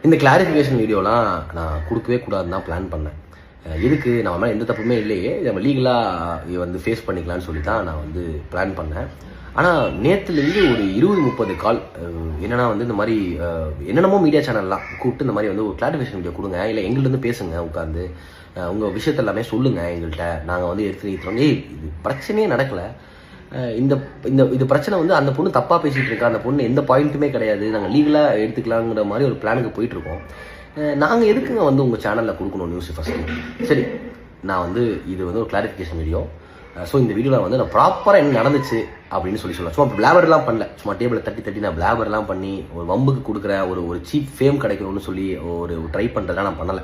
இந்த கிளாரிஃபிகேஷன் வீடியோலாம் நான் கொடுக்கவே கூடாதுன்னு தான் பிளான் பண்ணேன். எதுக்கு நம்ம மேலே எந்த தப்புமே இல்லையே, நம்ம லீகலாக வந்து ஃபேஸ் பண்ணிக்கலான்னு சொல்லி தான் நான் வந்து பிளான் பண்ணேன். ஆனால் நேற்றுலேருந்து ஒரு 20-30 கால் என்னென்னா வந்து இந்த மாதிரி என்னென்னமோ மீடியா சேனல்லாம் கூப்பிட்டு இந்த மாதிரி வந்து ஒரு கிளாரிஃபிகேஷன் வீடியோ கொடுங்க, இல்லை எங்கள்கிட்ட பேசுங்க, உட்காந்து உங்கள் விஷயத்த எல்லாமே சொல்லுங்கள் எங்கள்கிட்ட, நாங்கள் வந்து எடுத்துக்கிறோம். இது பிரச்சனையே நடக்கலை. இந்த இந்த இது பிரச்சனை வந்து அந்த பொண்ணு தப்பாக பேசிகிட்டு இருக்கா, அந்த பொண்ணு எந்த பாயிண்ட்டுமே கிடையாது, நாங்கள் லீகலாக எடுத்துக்கலாங்கிற மாதிரி ஒரு பிளானுக்கு போயிட்டுருக்கோம். நாங்கள் எதுக்குங்க வந்து உங்கள் சேனலில் கொடுக்கணும் நியூஸ் ஃபஸ்ட்டு? சரி, நான் வந்து இது வந்து ஒரு கிளாரிஃபிகேஷன் வீடியோ. ஸோ இந்த வீடியோவில் வந்து நான் ப்ராப்பராக என்ன நடந்துச்சு அப்படின்னு சொல்லலாம். சும்மா பிளாபர்லாம் பண்ணல, சும்மா டேபிளை தட்டி நான் பிளாபர்லாம் பண்ணி ஒரு வம்புக்கு கொடுக்குற ஒரு சீப் ஃபேம் கிடைக்கணும்னு சொல்லி ஒரு ட்ரை பண்ணுறதா நான் பண்ணலை.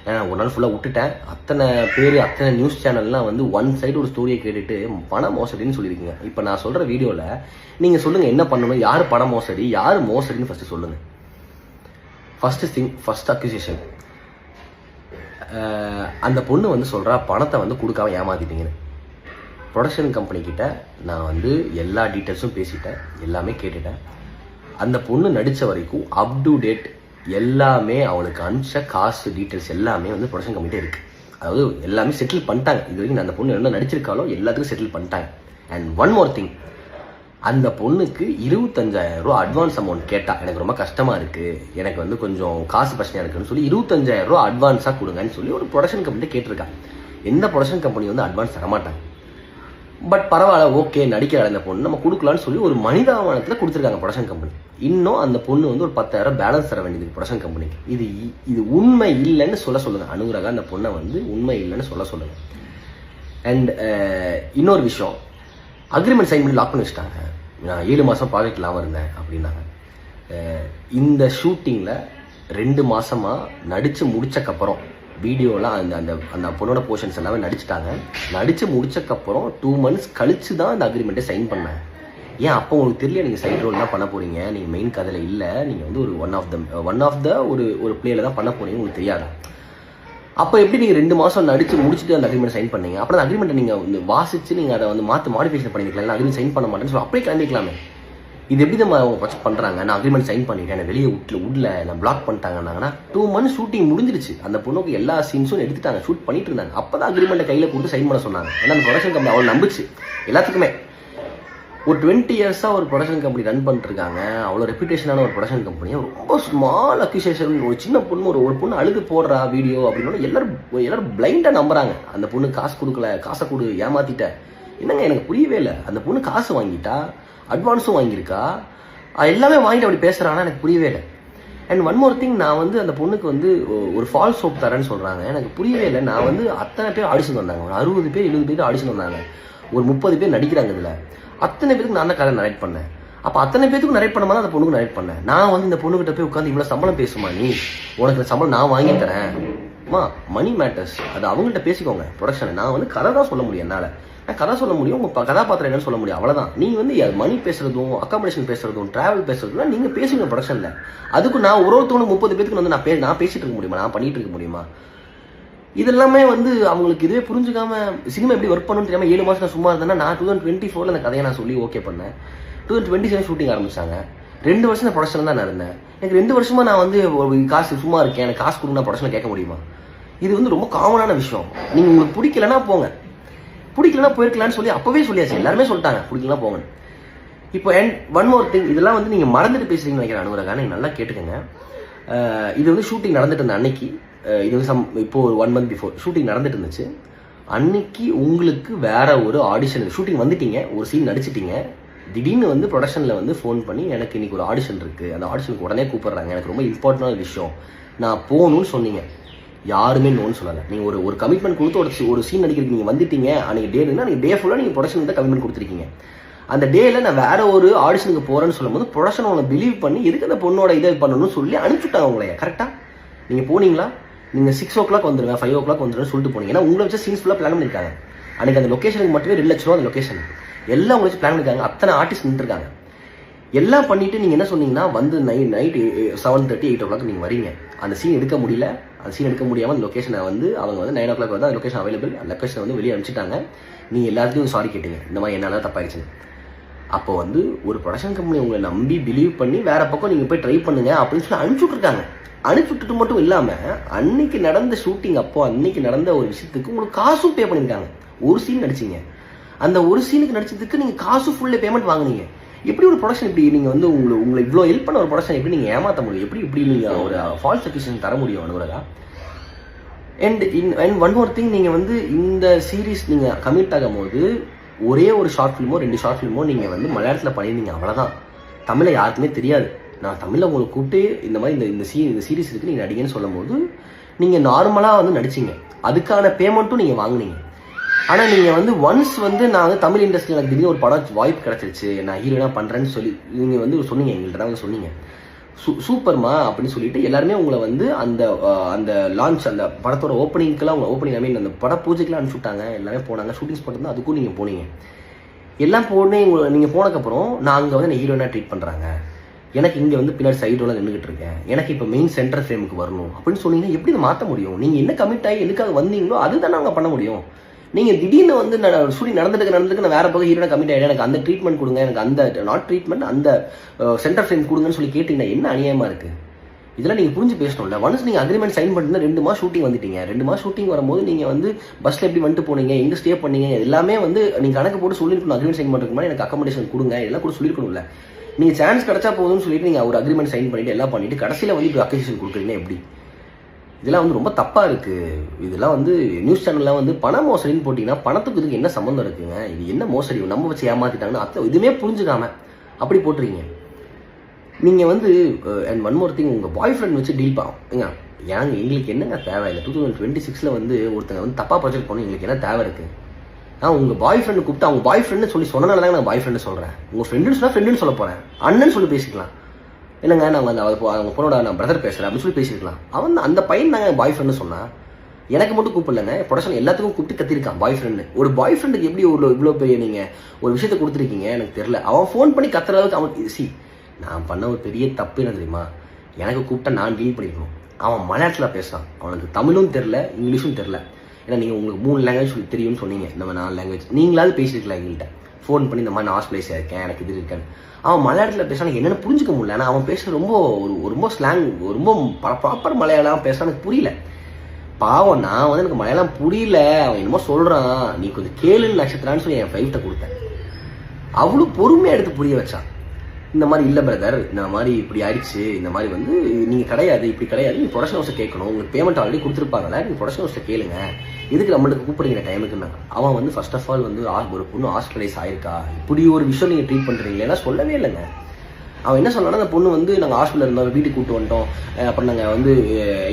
ஏன்னா ஒரு நாள் ஃபுல்லாக விட்டுட்டேன். அத்தனை பேர் அத்தனை நியூஸ் சேனல்லாம் வந்து ஒன் சைடு ஒரு ஸ்டோரியை கேட்டுட்டு பண மோசடின்னு சொல்லியிருக்கீங்க. இப்போ நான் சொல்கிற வீடியோவில் நீங்கள் சொல்லுங்கள் என்ன பண்ணணும், யார் பண மோசடி, யார் மோசடின்னு ஃபஸ்ட்டு சொல்லுங்கள். ஃபர்ஸ்ட் அக்யூசேஷன், அந்த பொண்ணு வந்து சொல்கிறா பணத்தை வந்து கொடுக்காம ஏமாத்திட்டீங்கன்னு. ப்ரொடக்ஷன் கம்பெனிக்கிட்ட நான் வந்து எல்லா டீட்டெயில்ஸும் பேசிட்டேன், எல்லாமே கேட்டுட்டேன். அந்த பொண்ணு நடித்த வரைக்கும் அப் டு டேட் எல்லாமே அவளுக்கு அனுப்பிச்ச காசு டீட்டெயில்ஸ் எல்லாமே வந்து ப்ரொடக்ஷன் கம்பெனிட்டே இருக்குது. அதாவது எல்லாமே செட்டில் பண்ணிட்டாங்க. இது வரைக்கும் அந்த பொண்ணு என்ன நடிச்சிருக்காலோ எல்லாத்துக்கும் செட்டில் பண்ணிட்டாங்க. அண்ட் ஒன் மோர் திங், அந்த பொண்ணுக்கு 25,000 ரூபா அட்வான்ஸ் அமௌண்ட் கேட்டால் எனக்கு ரொம்ப கஷ்டமாக இருக்குது, எனக்கு வந்து கொஞ்சம் காசு பிரச்சனையாக இருக்குன்னு சொல்லி 25,000 ரூபா அட்வான்ஸாக கொடுங்கன்னு சொல்லி ஒரு ப்ரொடக்ஷன் கம்பெனிட்ட கேட்டிருக்காங்க. எந்த ப்ரொடக்ஷன் கம்பெனி வந்து அட்வான்ஸ் தரமாட்டாங்க. பட் பரவாயில்ல, ஓகே நடிக்கிற அந்த பொண்ணு நம்ம கொடுக்கலான்னு சொல்லி ஒரு மனிதாபனத்தில் கொடுத்துருக்காங்க ப்ரொடக்ஷன் கம்பெனி. இன்னும் அந்த பொண்ணு வந்து ஒரு 10,000 பேலன்ஸ் தர வேண்டியது ப்ரொடக்ஷன் கம்பெனிக்கு. இது உண்மை இல்லைன்னு சொல்லுங்கள். அனுராகா அந்த பொண்ணை வந்து உண்மை இல்லைன்னு சொல்லுங்கள். அண்ட் இன்னொரு விஷயம், அக்ரிமெண்ட் சைன் பண்ணி லாக் பண்ணி வச்சுட்டாங்க. நான் 7 மாதம் ப்ராஜெக்ட் இல்லாமல் இருந்தேன் அப்படின்னாங்க. இந்த ஷூட்டிங்கில் 2 மாதமாக நடித்து முடிச்சக்கப்புறம் வீடியோலாம் அந்த அந்த பொண்ணோட போர்ஷன்ஸ் எல்லாமே நடிச்சுட்டாங்க. நடித்து முடிச்சக்கப்புறம் 2 months கழிச்சு தான் அந்த அக்ரிமெண்ட்டை சைன் பண்ணேன். ஏன் அப்போ உங்களுக்கு தெரியல நீங்கள் சைட் ரோல் தான் பண்ண போகிறீங்க, நீங்கள் மெயின் கதையில் இல்லை, நீங்கள் வந்து ஒரு ஒன் ஆஃப் த ஒரு பிளேயில் தான் பண்ண போகிறீங்க, உங்களுக்கு தெரியாதா? அப்போ எப்படி நீங்கள் 2 மாதம் நடித்து முடிச்சுட்டு அந்த அக்ரிமெண்ட் சைன் பண்ணீங்க? அப்புறம் அந்த அக்ரிமெண்ட்டை நீங்கள் வந்து வாசித்து நீங்கள் அதை வந்து மாடிஃபிகேஷன் பண்ணிக்கலாம், அக்ரிமெண்ட் சைன் பண்ண மாட்டேன்னு சொல்லி அப்படியே கிளம்பிக்கலாமே. இது எப்படி நம்ம அவங்க ப்ரொஜெக்ட் பண்ணுறாங்க? நான் அக்ரிமெண்ட் சைன் பண்ணிட்டேன், என்ன வெளியே விடல, நான் பிளாக் பண்ணிட்டாங்கன்னா 2 months ஷூட்டிங் முடிஞ்சிருச்சு. அந்த பொண்ணுக்கு எல்லா சீன்ஸும் எடுத்துட்டாங்க, ஷூட் பண்ணிட்டு இருந்தாங்க. அப்போ தான் அக்ரிமெண்ட்டை கையில் கொடுத்து சைன் பண்ண சொன்னாங்க. ஏன்னா அந்த ப்ரொடக்ஷன் கம்பெனி அவள் நம்பிச்சு எல்லாத்துக்குமே. ஒரு 20 years ஒரு ப்ரொடக்ஷன் கம்பெனி ரன் பண்ணிட்டு இருக்காங்க. அவ்வளோ ரெப்யூட்டேஷனான ஒரு ப்ரொடக்ஷன் கம்பெனி. ரொம்ப ஸ்மால் அக்யூசேஷன், ஒரு சின்ன பொண்ணு ஒரு பொண்ணு அழுது போடுறா வீடியோ அப்படின்னு எல்லாரும் பிளைண்டாக நம்புறாங்க. அந்த பொண்ணு காசு கொடுக்கல, காசை கொடு, ஏமாத்திட்ட. என்னங்க எனக்கு புரியவே இல்லை. அந்த பொண்ணு காசு வாங்கிட்டா, அட்வான்ஸும் வாங்கியிருக்கா, எல்லாமே வாங்கிட்டு அப்படி பேசுகிறாங்கன்னா எனக்கு புரியவே இல்லை. அண்ட் ஒன் மோர் திங், நான் வந்து அந்த பொண்ணுக்கு வந்து ஒரு ஃபால்ஸ் ஹோப் தரேன்னு சொல்கிறாங்க. எனக்கு புரியவே இல்லை. நான் வந்து அத்தனை பேர் ஆடிஷன் வந்தாங்க, ஒரு 60 பேர் 70 பேர் ஆடிஷன் வந்தாங்க, ஒரு 30 பேர் நடிக்கிறாங்க. இதில் அத்தனை பேருக்கு நான் தான் கதை நரேட் பண்ணேன். அப்போ அத்தனை பேருக்கு நரேட் பண்ண மாதிரி அந்த பொண்ணுக்கு நரேட் பண்ணேன். நான் வந்து இந்த பொண்ணுகிட்ட போய் உட்காந்து இவ்வளோ சம்பளம் பேசுமா, நீ உனக்கு சம்பளம் நான் வாங்கி தரேன், மணி மேட்டர்ஸ், அது அவங்கள்ட்ட பேசிக்கோங்க ப்ரொடக்ஷனை. நான் வந்து கதை தான் சொல்ல முடியும், என்னால் நான் கதை சொல்ல முடியும், உங்கள் கதாபாத்திரம் என்னன்னு சொல்ல முடியும், அவ்வளோதான். நீங்கள் வந்து மணி பேசுறதும் அக்காமடேஷன் பேசுறதும் ட்ராவல் பேசுறதும் நீங்கள் பேசுங்க ப்ரொடக்ஷனில். அதுக்கு நான் ஒருத்தவனுக்கு 30 பேருக்கு வந்து நான் பேசிட்டு இருக்க முடியுமா, நான் பண்ணிட்டு இருக்க முடியுமா? இதெல்லாமே வந்து அவங்களுக்கு இதுவே புரிஞ்சுக்காம சினிமா எப்படி ஒர்க் பண்ணணும்னு தெரியாமல் 7 மாதம் நான் சும்மா இருந்தேன்னா, நான் 2024 அந்த கதையை நான் சொல்லி ஓகே பண்ணேன். 2027 ஷூட்டிங் ஆரம்பிச்சாங்க. 2 வருஷம் நான் ப்ரொடக்ஷன் தான் நான் இருந்தேன். எனக்கு 2 வருஷமா நான் வந்து காசு சும்மா இருக்கேன், எனக்கு காசு கொடுங்க ப்ரொடக்ஷனில் கேட்க முடியுமா? இது வந்து ரொம்ப காமனான விஷயம். நீங்கள் உங்களுக்கு பிடிக்கலன்னா போங்க, பிடிக்கலன்னா போயிருக்கலான்னு சொல்லி அப்போவே சொல்லியாச்சு, எல்லாருமே சொல்லிட்டாங்க பிடிக்கலாம் போங்க. இப்போ அண்ட் ஒன் மோர் திங், இதெல்லாம் வந்து நீங்கள் மறந்துட்டு பேசுறீங்கன்னு நினைக்கிறேன் அனுராகா, நீங்கள் நல்லா கேட்டுக்கோங்க. இது வந்து ஷூட்டிங் நடந்துட்டு இருந்த அன்னைக்கு, இது வந்து இப்போ ஒரு 1 month பிஃபோர் ஷூட்டிங் நடந்துட்டு இருந்துச்சு. அன்னைக்கு உங்களுக்கு வேற ஒரு ஆடிஷன், ஷூட்டிங் வந்துட்டீங்க, ஒரு சீன் நடிச்சிட்டீங்க. திடீர்னு வந்து ப்ரொடக்ஷனில் வந்து ஃபோன் பண்ணி எனக்கு இன்னைக்கு ஒரு ஆடிஷன் இருக்குது, அந்த ஆடிஷனுக்கு உடனே கூப்பிடுறாங்க, எனக்கு ரொம்ப இம்பார்ட்டண்டான விஷயம், நான் போகணும்னு சொன்னீங்க. யாருமே நோன்னு சொல்லலை. நீங்கள் ஒரு கமிட்மெண்ட் கொடுத்து ஒரு சீன் நடிக்கிறதுக்கு நீங்கள் வந்துட்டீங்க. அன்றைக்கி டேனா நீங்கள் டே ஃபுல்லாக நீங்கள் ப்ரொடக்ஷனுக்கு தான் கமிட்மெண்ட் கொடுத்துருக்கீங்க. அந்த டேயில் நான் வேற ஒரு ஆடிஷனுக்கு போகிறேன்னு சொல்லும்போது ப்ரொடக்ஷன் உங்களை பிலீவ் பண்ணி எதுக்கு அந்த பொண்ணோட இதை பண்ணணும்னு சொல்லி அனுப்பிச்சுட்டாங்க உங்களைய. கரெக்டாக நீங்கள் போனீங்களா? நீங்கள் 6 o'clock வந்துடுங்க, 5 o'clock வந்துடுன்னு சொல்லிட்டு போனீங்க. ஏன்னா உங்களை வச்சு சீன்ஸ் ஃபுல்லாக பிளான் பண்ணியிருக்காங்க. அன்றைக்கி அந்த லொக்கேஷனுக்கு மட்டுமே 2 லட்ச ரூபா அந்த லொக்கேஷன் எல்லாம் உங்களை வச்சு பிளான் பண்ணியிருக்காங்க. அத்தனை ஆர்டிஸ்ட் நின்றுருக்காங்க. எல்லாம் பண்ணிவிட்டு நீங்கள் என்ன சொன்னீங்கன்னா வந்து நைட் 7:30 8 o'clock நீங்கள் வரீங்க. அந்த சீன் எடுக்க முடியல. அந்த சீன் எடுக்க முடியாமல் அந்த லொக்கேஷனை வந்து அவங்க வந்து 9 o'clock வந்து அந்த லொக்கேஷன் அவைலபிள், அந்த லொக்கேஷனை வந்து வெளியே அனுப்பிச்சிட்டாங்க. நீங்கள் எல்லாத்தையும் சாரி கேட்டீங்க, இந்த மாதிரி என்னால் தப்பாயிடுச்சுன்னு. அப்போ வந்து ஒரு ப்ரொடக்ஷன் கம்பெனி உங்களை நம்பி பிலீவ் பண்ணி வேற பக்கம் நீங்கள் போய் ட்ரை பண்ணுங்க அப்படின்னு சொல்லி அனுப்பிச்சுட்ருக்காங்க. அனுப்பிச்சுட்டு மட்டும் இல்லாமல் அன்னைக்கு நடந்த ஷூட்டிங் அப்போ அன்னைக்கு நடந்த ஒரு விஷயத்துக்கு உங்களுக்கு காசும் பே பண்ணியிருக்காங்க. ஒரு சீன் நடிச்சிங்க, அந்த ஒரு சீனுக்கு நடிச்சதுக்கு நீங்கள் காசு ஃபுல்லே பேமெண்ட் வாங்குனீங்க. எப்படி ஒரு ப்ரொடக்ஷன் இப்படி நீங்கள் வந்து உங்களை இவ்வளோ ஹெல்ப் பண்ண ஒரு ப்ரொடக்ஷன் எப்படி நீங்கள் ஏமாற்ற முடியும்? எப்படி இப்படி நீங்கள் ஒரு ஃபால்ஸ் அக்யூசேஷன் தர முடியும் Anuradha? And one more thing, நீங்கள் வந்து இந்த சீரீஸ் நீங்கள் கமிட் ஆகும் போது ஒரே ஒரு ஷார்ட் ஃபிலிமோ 2 ஷார்ட் ஃபிலிமோ நீங்கள் வந்து மலையாளத்தில் பண்ணியிருந்தீங்க, அவ்வளோதான். தமிழை யாருக்குமே தெரியாது. நான் தமிழில் உங்களுக்கு கூப்பிட்டு இந்த மாதிரி இந்த சீரீஸ் இருக்குது நீங்கள் நடிகன்னு சொல்லும் போது நீங்கள் நார்மலாக வந்து நடிச்சிங்க, அதுக்கான பேமெண்ட்டும் நீங்கள் வாங்கினீங்க. ஆனால் நீங்கள் வந்து ஒன்ஸ் வந்து நான் வந்து தமிழ் இண்டஸ்ட்ரியில் எனக்கு திடீர்னு ஒரு படம் வாய்ப்பு கிடச்சிருச்சு, நான் ஹீரோனாக பண்ணுறேன்னு சொல்லி நீங்கள் வந்து சொன்னீங்க, எங்கள்கிட்ட தான் சொன்னீங்க. சூப்பர்மா அப்படின்னு சொல்லிட்டு எல்லாருமே உங்களை வந்து அந்த லான்ச் அந்த படத்தோட ஓப்பனிங்க்கெல்லாம் ஓப்பனிங் அந்த பட பூஜைக்கெல்லாம் அனுப்பிச்சுட்டாங்க. எல்லாமே போனாங்க, ஷூட்டிங்ஸ் போட்டிருந்தா அதுக்கும் நீங்கள் போனீங்க. எல்லாம் போனே நீங்கள் போனதுக்கப்புறம் நான் அங்கே வந்து ஹீரோனாக ட்ரீட் பண்ணுறாங்க, எனக்கு இங்கே வந்து பின்னாடி சைடோட நின்றுக்கிட்டு இருக்கேன், எனக்கு இப்போ மெயின் சென்டர் ஃப்ரேமுக்கு வரணும் அப்படின்னு சொன்னீங்கன்னா எப்படி இதை மாற்ற முடியும்? நீங்கள் என்ன கமிட் ஆகி எதுக்காக வந்தீங்களோ அதுதானே நாங்கள் பண்ண முடியும். நீங்கள் திடீர்னு வந்து ஷூட்டிங் நடந்துட்டு நான் வேற பக்கம் ஹீரோனா கமிட் ஆகிடும், எனக்கு அந்த ட்ரீட்மெண்ட் கொடுங்க, எனக்கு அந்த நாட் ட்ரீட்மெண்ட் அந்த சென்டர் ஃப்ரேம் கொடுங்கன்னு சொல்லி கேட்டிங்கன்னா என்ன அநியாயமாக இருக்குது? இதெல்லாம் நீங்கள் புரிஞ்சு பேசணும்ல. ஒன்ஸ் நீங்கள் அக்ரிமெண்ட் சைன் பண்ணிட்டு 2 மாதம் ஷூட்டிங் வந்துட்டீங்க, 2 மாதம் ஷூட்டிங் வரும்போது நீங்கள் வந்து பஸ்ஸில் எப்படி வந்துட்டு போனீங்க, எங்கே ஸ்டே பண்ணீங்க, எல்லாமே வந்து நீங்கள் கணக்கு போட்டு சொல்லியிருக்கணும். அக்ரிமெண்ட் சைன் பண்ணுறதுக்கு மாதிரி எனக்கு அக்கமடேஷன் கொடுங்க இதெல்லாம் கூட சொல்லியிருக்கணும்ல. நீங்கள் சான்ஸ் கிடச்சா போதும்னு சொல்லிட்டு நீங்கள் ஒரு அக்ரிமெண்ட் சைன் பண்ணிட்டு எல்லாம் பண்ணிட்டு கடைசியில் வந்து இப்போ அக்ரிஷன் கொடுக்குறீங்க எப்படி? இதெல்லாம் வந்து ரொம்ப தப்பாக இருக்குது. இதெல்லாம் வந்து நியூஸ் சேனல்லாம் வந்து பண மோசடின்னு போட்டிங்கன்னா பணத்துக்கு இதுக்கு என்ன சம்மந்தம் இருக்குங்க? இது என்ன மோசடி? நம்ம வச்சு ஏமாற்றிட்டாங்கன்னு அத்தை இதுவுமே புரிஞ்சுக்காம அப்படி போட்டுறீங்க. நீங்கள் வந்து அண்ட் ஒன் மோர் திங், உங்கள் பாய் ஃப்ரெண்ட் வச்சு டீல் ஏங்க எங்களுக்கு என்னங்க தேவை இல்லை? 2026 வந்து ஒருத்தங்க வந்து தப்பாக ப்ராஜெக்ட் பண்ணணும், எங்களுக்கு என்ன தேவை இருக்குது? நான் உங்கள் பாய் ஃப்ரெண்டு கூப்பிட்டு அவங்க பாய் ஃப்ரெண்டு சொல்லி சொன்னனால தான் நான் பாய் ஃப்ரெண்டு சொல்கிறேன். உங்கள் ஃப்ரெண்டுன்னு சொன்னால் ஃப்ரெண்டுன்னு சொல்ல போகிறேன், அண்ணன் சொல்லி பேசிக்கலாம். இல்லைங்க நாங்கள் அந்த அவங்க பொண்ணோட நான் பிரதர் பேசுகிறேன் அப்படின்னு சொல்லி பேசியிருக்கலாம். அவன் அந்த பையன் நாங்கள் பாய் ஃப்ரெண்டு சொன்னால் எனக்கு மட்டும் கூப்பிடலங்க, ப்ரொடக்ஷன் எல்லாத்துக்கும் கூப்பிட்டு கத்திருக்கான் பாய் ஃப்ரெண்டு. ஒரு பாய் ஃப்ரெண்டுக்கு எப்படி இவ்வளோ பெரிய நீங்கள் ஒரு விஷயத்த கொடுத்துருக்கீங்க எனக்கு தெரியல. அவன் ஃபோன் பண்ணி கத்துற அளவுக்கு அவன் நான் பண்ண ஒரு பெரிய தப்பு என்ன தெரியுமா? எனக்கு கூப்பிட்டா நான் டீல் பண்ணிக்கணும். அவன் மலையாளத்தில் பேசுகிறான், அவனுக்கு தமிழும் தெரில இங்கிலீஷும் தெரில. ஏன்னா நீங்கள் உங்களுக்கு 3 லாங்குவேஜ் சொல்லி தெரியும்னு சொன்னீங்க, நம்ம 4 லாங்குவேஜ் நீங்களாவது பேசியிருக்கலாம் எங்கள்கிட்ட ஃபோன் பண்ணி இந்த மாதிரி நான் ஹாஸ்பிட்டலைஸாக இருக்கேன் எனக்கு இது இருக்கேன். அவன் மலையாளத்தில் பேசுகிறான், எனக்கு என்னென்னு புரிஞ்சுக்க முடியல. ஆனால் அவன் பேசுகிற ரொம்ப ஸ்லாங் ரொம்ப ப்ராப்பர் மலையாளம் பேசுகிறான், எனக்கு புரியல. பாவம் நான் வந்து எனக்கு மலையாளம் புரியல, அவன் என்னமோ சொல்கிறான், நீ கொஞ்சம் கேளுன்னு நட்சத்திரான்னு சொல்லி என் ஃப்ளைட்டை கொடுத்தேன். அவ்வளோ பொறுமையாக எடுத்து புரிய வச்சான். இந்த மாதிரி இல்லை பிரதர், இந்த மாதிரி இப்படி ஆயிடுச்சு, இந்த மாதிரி வந்து நீங்கள் கிடையாது, இப்படி கிடையாது, நீங்கள் ப்ரொடக்ஷன் ஹவுஸை கேட்கணும், உங்களுக்கு பேமெண்ட் ஆல்ரெடி கொடுத்துருப்பாங்கல்ல, நீங்கள் ப்ரொடக்ஷன் ஹவுஸை கேளுங்க, இதுக்கு நம்மளுக்கு கூப்பிடுங்கிற டைமுக்குன்னா. அவன் வந்து ஃபர்ஸ்ட் ஆஃப் ஆல் வந்து ஒரு பொண்ணு ஹாஸ்பிட்டலைஸ் ஆயிருக்கா, இப்படி ஒரு விஷயம் நீங்கள் ட்ரீட் பண்ணுறீங்களா சொல்லவே இல்லைங்க. அவன் என்ன சொன்னான்னா, அந்த பொண்ணு வந்து நாங்கள் ஹாஸ்பிட்டல் இருந்தோம், வீட்டுக்கு கூப்பிட்டு வந்துட்டோம், அப்புறம் நாங்கள் வந்து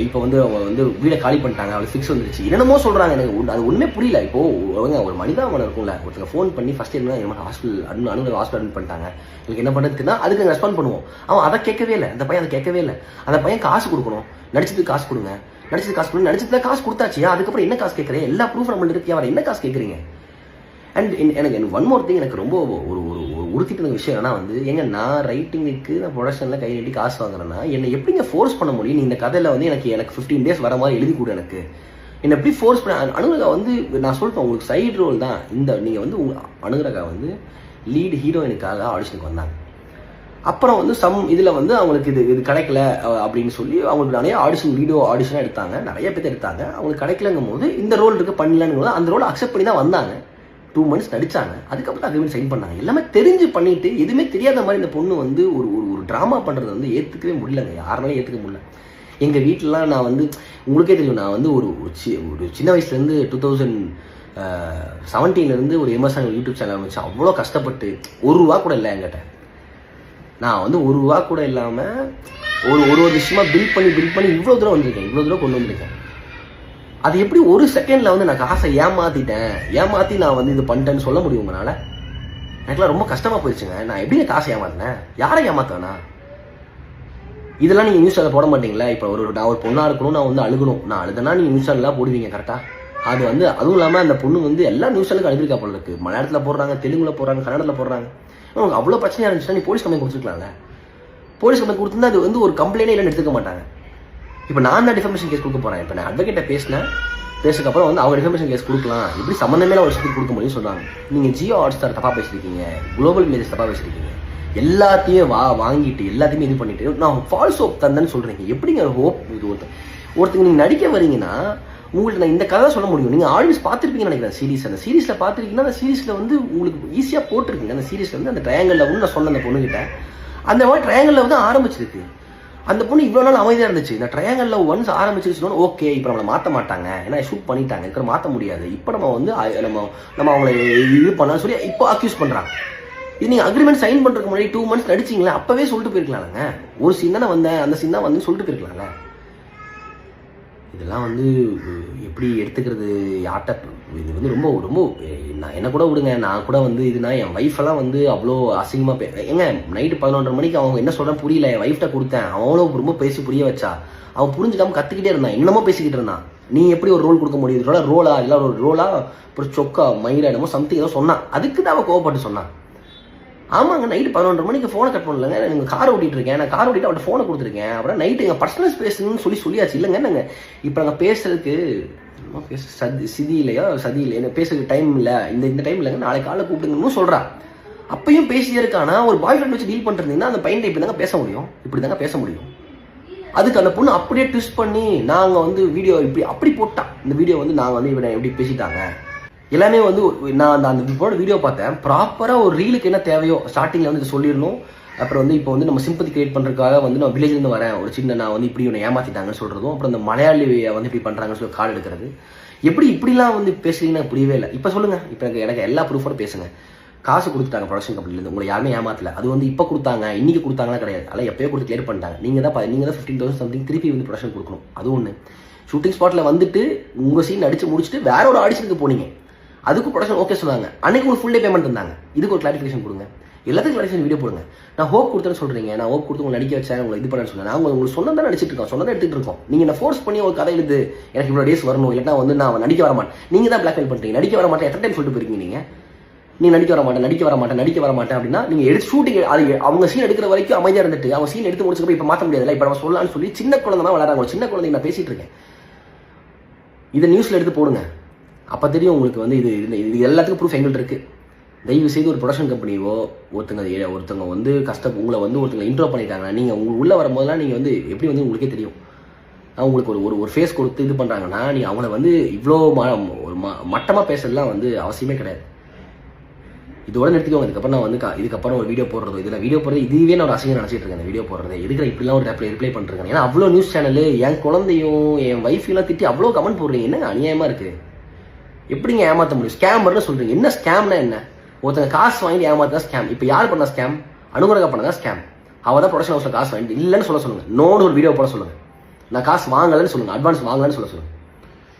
இப்போ வந்து அவங்க வந்து வீடை காலி பண்ணிட்டாங்க, அவளுக்கு ஃபிக்ஸ் வந்துருச்சு, என்னமோ சொல்கிறாங்க. எனக்கு அது ஒன்றுமே புரியல. இப்போது ஒரு மனிதாமனம் இருக்கும்ல, ஒருத்தங்க ஃபோன் பண்ணி ஃபஸ்ட்டு என்ன ஹாஸ்பிட்டல் ஹாஸ்பிட்டல் அட்மிட் பண்ணிட்டாங்க, எனக்கு என்ன பண்ணுறதுன்னா அதுக்கு ரெஸ்பாண்ட் பண்ணுவோம். அவன் அதை கேட்கவே இல்லை, அந்த பையன் அதை கேட்கவே இல்லை. அந்த பையன் காசு கொடுக்கணும், நடிச்சதுக்கு காசு கொடுங்க, நடிச்சதுக்கு காசு கொடுத்தாச்சியா, அதுக்கப்புறம் என்ன காசு கேட்குறேன், எல்லா ப்ரூஃப் நம்மள்ட்ட இருக்கு, அவர் என்ன காசு கேட்குறீங்க? அண்ட் எனக்கு ஒன் மோர் திங், எனக்கு ரொம்ப ஒரு உறுத்திட்டு விஷயம் என்னன்னா வந்து, நான் ரைட்டிங்குக்கு நான் ப்ரொடக்ஷனில் கை நீட்டி காசு வாங்குறேன்னா என்னை எப்படிங்க ஃபோர்ஸ் பண்ண முடியும்? நீ இந்த கதையில் வந்து எனக்கு 15 days வர மாதிரி எழுதி கொடு, எனக்கு என்னை எப்படி ஃபோர்ஸ் பண்ண? அனுராதா வந்து நான் சொல்லிட்டேன் உங்களுக்கு சைடு ரோல் தான் இந்த. நீங்கள் வந்து அனுராதா வந்து லீடு ஹீரோயினுக்காக ஆடிஷனுக்கு வந்தாங்க. அப்புறம் வந்து இதில் வந்து அவங்களுக்கு இது கிடைக்கல அப்படின்னு சொல்லி அவங்களுக்கு நிறைய வீடியோ ஆடிஷனாக எடுத்தாங்க, நிறைய பேர் எடுத்தாங்க. அவங்களுக்கு கிடைக்கலங்கும் போது இந்த ரோல் இருக்குது பண்ணலங்கும் போது அந்த ரோலை அக்செப்ட் பண்ணி தான் வந்தாங்க. 2 months நடிச்சாங்க, அதுக்கப்புறம் அக்ரிமெண்ட் சைன் பண்ணாங்க. எல்லாமே தெரிஞ்சு பண்ணிட்டு எதுவுமே தெரியாத மாதிரி இந்த பொண்ணு வந்து ஒரு ட்ராமா பண்ணுறது வந்து ஏற்றுக்கவே முடியலங்க, யாருனாலும் ஏற்றுக்க முடியல. எங்கள் வீட்டிலலாம் நான் வந்து உங்களுக்கே தெரியும், நான் வந்து ஒரு சின்ன வயசுலேருந்து 2017 ஒரு எம்எஸ்ஆன் யூடியூப் சேனல் வச்சு அவ்வளோ கஷ்டப்பட்டு ₹1 கூட இல்லை என்கிட்ட. நான் வந்து ₹1 கூட இல்லாமல் ஒரு விஷயமா பில்ட் பண்ணி இவ்வளோ தூரம் வந்திருக்கேன், இவ்வளோ தூரம் கொண்டு வந்திருக்கேன். அது எப்படி ஒரு செகண்டில் வந்து நான் காசை ஏமாற்றி நான் வந்து இது பண்ணிட்டேன்னு சொல்ல முடியும் உங்களால்? எனக்குலாம் ரொம்ப கஷ்டமாக போயிடுச்சுங்க. நான் எப்படி காசை ஏமாத்தினேன், யாரை ஏமாத்தேனா? இதெல்லாம் நீங்கள் நியூஸ் சேனல் போட மாட்டீங்களா? இப்போ நான் ஒரு பொண்ணாக இருக்கணும், நான் வந்து அழுகணும், நான் அழுதுனா நீங்கள் நியூஸ் சேனல்லாம் போடுவீங்க கரெக்டாக? அது வந்து அதுவும் இல்லாமல் அந்த பொண்ணு வந்து எல்லா நியூஸ் சேனலுக்கு அழுதுருக்கா போல இருக்குது. மலையாளத்தில் போடுறாங்க, தெலுங்குல போடுறாங்க, கன்னடத்தில் போடுறாங்க. உங்களுக்கு அவ்வளோ பிரச்சனையாக இருந்துச்சுன்னா நீ போலீஸ் கம்ப்ளைண்ட் கொடுத்துருக்கலாம்ல. போலீஸ் கம்ப்ளைண்ட் கொடுத்துருந்தா அது வந்து ஒரு கம்ப்ளைண்டே இல்லைன்னு எடுத்துக்க மாட்டாங்க. இப்போ நான் தான் டிஃபர்மேஷன் கேஸ் கொடுக்க போகிறேன். இப்போ நான் அட்வொகேட்டை பேசினேன், பேசுக்கப்புறம் வந்து அவங்க டிஃபமேஷன் கேஸ் கொடுக்கலாம், இப்படி சம்மந்தமே ஒரு விஷயத்துக்கு கொடுக்க முடியும்னு சொன்னாங்க. நீங்கள் ஜியோ ஹாட்ஸ்டார் தப்பாக பேசியிருக்கீங்க, குளோபல் இமேஜஸ் தப்பாக பேசியிருக்கீங்க, எல்லாத்தையும் வாங்கிட்டு எல்லாத்தையுமே இது பண்ணிட்டு நான் ஃபால்ஸ் ஹோப் தந்தேன்னு சொல்கிறீங்க. எப்படிங்க ஹோப்? இது ஒருத்தங்க நீங்கள் நடிக்க வரீங்கன்னா உங்களுக்கு நான் இந்த கதை சொல்ல முடியும். நீங்கள் ஆடியன்ஸ் பார்த்துருப்பீங்கன்னு நினைக்கிறேன் சீரிஸ். அந்த சீரிஸில் பார்த்துருக்கீங்கன்னா அந்த சீரிஸில் வந்து உங்களுக்கு ஈஸியாக போட்டிருக்கீங்க. அந்த சீரிஸில் வந்து அந்த ட்ரையாங்கலில் வந்து நான் சொன்ன அந்த பொண்ணுகிட்ட அந்த மாதிரி ட்ரையாங்கலில் வந்து ஆரம்பிச்சிருக்கு. அந்த பொண்ணு இவ்வளோ நாள் அமைதியாக இருந்துச்சு. இந்த ட்ரையாங்கலில் ஒன்ஸ் ஆரம்பிச்சிருச்சுன்னு ஓகே இப்போ நம்மளை மாற்ற மாட்டாங்க, ஏன்னா ஷூட் பண்ணிட்டாங்க, இருக்கிற மாற்ற முடியாது, இப்போ நம்ம வந்து நம்ம அவங்கள இது பண்ணலாம்னு சொல்லி இப்போ அக்யூஸ் பண்ணுறாங்க. இது நீங்கள் அக்ரிமெண்ட் சைன் பண்ணுறதுக்கு முன்னாடி 2 months நடிச்சிங்களா, அப்போவே சொல்லிட்டு போயிருக்கலாங்க. ஒரு சீன் தானே வந்தேன், அந்த சீன் தான் வந்து சொல்லிட்டு போயிருக்கலாங்க. இதெல்லாம் வந்து எப்படி எடுத்துக்கிறது யார்கிட்ட? இது வந்து ரொம்ப ரொம்ப நான் என்ன கூட விடுங்க, நான் கூட வந்து இதுனா என் ஒய்ஃபெல்லாம் வந்து அவ்வளோ அசிங்கமாக ஏங்க நைட்டு 11:30 மணிக்கு அவங்க என்ன சொல்கிறேன் புரியல, என் ஒய்ஃப்ட்ட கொடுத்தேன், அவளோ ரொம்ப பேசி புரிய வச்சா, அவன் புரிஞ்சுக்காம கற்றுக்கிட்டே இருந்தான், என்னமோ பேசிக்கிட்டு இருந்தான். நீ எப்படி ஒரு ரோல் கொடுக்க முடியுது? ரோலா இல்லை ஒரு ரோலா ஒரு சொக்கா மயிலா என்னமோ சம்திங் ஏதோ சொன்னான், அதுக்கு தான் அவன் கோவப்பட்டு சொன்னான். ஆமாங்க நைட்டு 11:30 மணிக்கு ஃபோனை கட் பண்ணலங்க, நீங்கள் கார் ஓட்டிகிட்டு இருக்கேன், நான் கார் ஓட்டிட்டு அவட்ட ஃபோனை கொடுத்துருக்கேன், அப்புறம் நைட்டு எங்கள் பர்சனல் ஸ்பேஸ்ன்னு சொல்லியாச்சு. இல்லைங்க நாங்கள் இப்போ நாங்கள் பேசுறதுக்கு சதி இல்லையா சதி இல்லை, என்ன பேசுறதுக்கு டைம் இல்லை, இந்த டைம் இல்லைங்க, நாளைக்கு காலை கூப்பிட்டுங்கன்னு சொல்கிறா. அப்பயும் பேசியே இருக்கானா? ஒரு பாய் ஃப்ரெண்ட் வச்சு டீல் பண்ணிருந்தீங்கன்னா அந்த பையன் இப்படி தாங்க பேச முடியும், இப்படி தாங்க பேச முடியும். அதுக்கு அந்த பொண்ணு அப்படியே ட்விஸ்ட் பண்ணி நாங்கள் வந்து வீடியோ இப்படி அப்படி போட்டான். இந்த வீடியோ வந்து நாங்கள் வந்து இவனை எப்படி பேசிட்டாங்க எல்லாமே வந்து நான் அந்த வீடியோ பார்த்தேன். ப்ராப்பராக ஒரு ரீலுக்கு என்ன தேவையோ ஸ்டார்டிங்கில் வந்து சொல்லிடணும். அப்புறம் வந்து இப்போ வந்து நம்ம சிம்பத்தி கிரியேட் பண்ணுறதுக்காக வந்து நான் வில்லேஜ்லேருந்து வரேன், ஒரு சின்ன நான் வந்து இப்படி ஒன்று ஏமாற்றிட்டாங்கன்னு சொல்கிறதும், அப்புறம் இந்த மலையாளியை வந்து இப்படி பண்ணுறாங்கன்னு சொல்லி கார்டு எடுக்கிறது, எப்படி இப்படிலாம் வந்து பேசுறீங்கன்னா புரியவே இல்லை. இப்போ சொல்லுங்கள், இப்போ எனக்கு எல்லா ப்ரூஃபோட பேசுங்க. காசு கொடுத்துட்டாங்க ப்ரொடக்ஷன் கம்பெனிலேருந்து, உங்களை யாருமே ஏமாத்தல. அது வந்து இப்போ கொடுத்தாங்க, இன்னைக்கு கொடுத்தாங்களா கிடையாது, அதெல்லாம் எப்போயோ கொடுத்து கிளியர் பண்ணிட்டாங்க. நீங்கள் தான் 15,000 சம்திங் திருப்பி வந்து ப்ரொடக்ஷன் கொடுக்கணும். அது ஒன்று. ஷூட்டிங் ஸ்பாட்டில் வந்துட்டு உங்கள் சீன் அடித்து முடிச்சுட்டு வேற ஒரு ஆடிஷனுக்கு போனீங்க, அதுக்கு ப்ரொடக்ஷன் ஓகே சொன்னாங்க, அன்னைக்கு உங்களுக்கு ஃபுல் டே பேமெண்ட் இருந்தாங்க. இதுக்கு ஒரு கிளாரிஃபிகேஷன் கொடுங்க, எல்லாத்துக்கும் கிளாரிஃபிகேஷன் வீடியோ போடுங்க. நான் ஹோப் கொடுத்தேன்னு சொல்கிறீங்க, நான் ஹோப் கொடுத்து உங்களை நடிக்க வச்சேன், உங்களை இது பண்ணேன்னு சொன்னேன். நாங்கள் உங்களுக்கு சொன்னதான் நடிச்சிட்டு இருக்கோம், சொன்னதான் எடுத்துகிட்டு இருக்கோம். நீங்கள் என்ன ஃபோர்ஸ் பண்ணி ஒரு கதை எழுது எனக்கு இவ்வளோ டேஸ் வரணும், இல்லைன்னா வந்து நான் நடிக்க வர மாட்டேன், நீங்கள் தான் பிளாக்மெயில் பண்ணுறீங்க. நடிக்க வர மாட்டேன் எத்தனை டைம் சொல்லிட்டு போயிருக்கீங்க நீங்கள் நடிக்க வர மாட்டேன் அப்படின்னா நீங்கள் எடுத்து ஷூட்டிங் அது அவங்க சீன் எடுக்கிற வரைக்கும் அமைதியாக இருந்துட்டு அவங்க சீன் எடுத்து முடிச்சுக்கப்போ இப்போ மாற்ற முடியாதுல்ல, இப்போ நம்ம சொல்லலாம்னு சொல்லி சின்ன குழந்தை தான் வளராங்க. சின்ன குழந்தை நான் பேசிகிட்டு இருக்கேன், இதை நியூஸில் எடுத்து போடுங்க, அப்போ தெரியும் உங்களுக்கு வந்து இது எல்லாத்துக்கும் ப்ரூஃப் எங்கள்கிட்ட இருக்குது. தயவு செய்து ஒரு ப்ரொடக்ஷன் கம்பெனியோ ஒருத்தங்க வந்து உங்களை வந்து ஒருத்தங்க இன்ட்ரோ பண்ணிட்டாங்கன்னா நீங்கள் உங்களுக்கு உள்ளே வரும்போதெல்லாம் நீங்கள் வந்து எப்படி வந்து உங்களுக்கே தெரியும். உங்களுக்கு ஒரு ஃபேஸ் கொடுத்து இது பண்ணுறாங்கன்னா நீங்கள் அவங்கள வந்து இவ்வளோ மட்டமாக பேசுறதுலாம் வந்து அவசியமே கிடையாது. இதோட நிறுத்திக்கோங்க. இதுக்கப்புறம் நான் வந்து இதுக்கப்புறம் ஒரு வீடியோ போடுறதோ இதில் வீடியோ போடுறது இதுவே நான் ஒரு அசிங்கம் நினச்சிட்டு இருக்கேன். இந்த வீடியோ போடுறது எதுக்கு இப்படிலாம் ஒரு ரிப்ளை பண்ணுறேன். ஏன்னா அவ்வளோ நியூஸ் சேனல் என் குழந்தையும் என் ஒய்ஃபையும் திட்டி அவ்வளோ கமெண்ட் போடுறீங்க, என்னங்க அநியாயமாக இருக்குது. எப்படிங்க ஏமாற்ற முடியும்? ஸ்கேமர்னு சொல்கிறீங்க. என்ன ஸ்கேம்னா என்ன? ஒருத்தங்க காசு வாங்கிட்டு ஏமாத்தா ஸ்கேம். இப்போ யார் பண்ணா ஸ்கேம்? அனுமரகா பண்ணதா ஸ்கேம். அவள் தான் ப்ரொடக்ஷன் ஹவுஸில் காசு வாங்கிட்டு இல்லைன்னு சொல்ல சொல்லுங்கள், நோன்னு ஒரு வீடியோ போட சொல்லுங்கள். நான் காசு வாங்கலைன்னு சொல்லுங்கள், அட்வான்ஸ் வாங்கலன்னு சொல்லுங்கள்.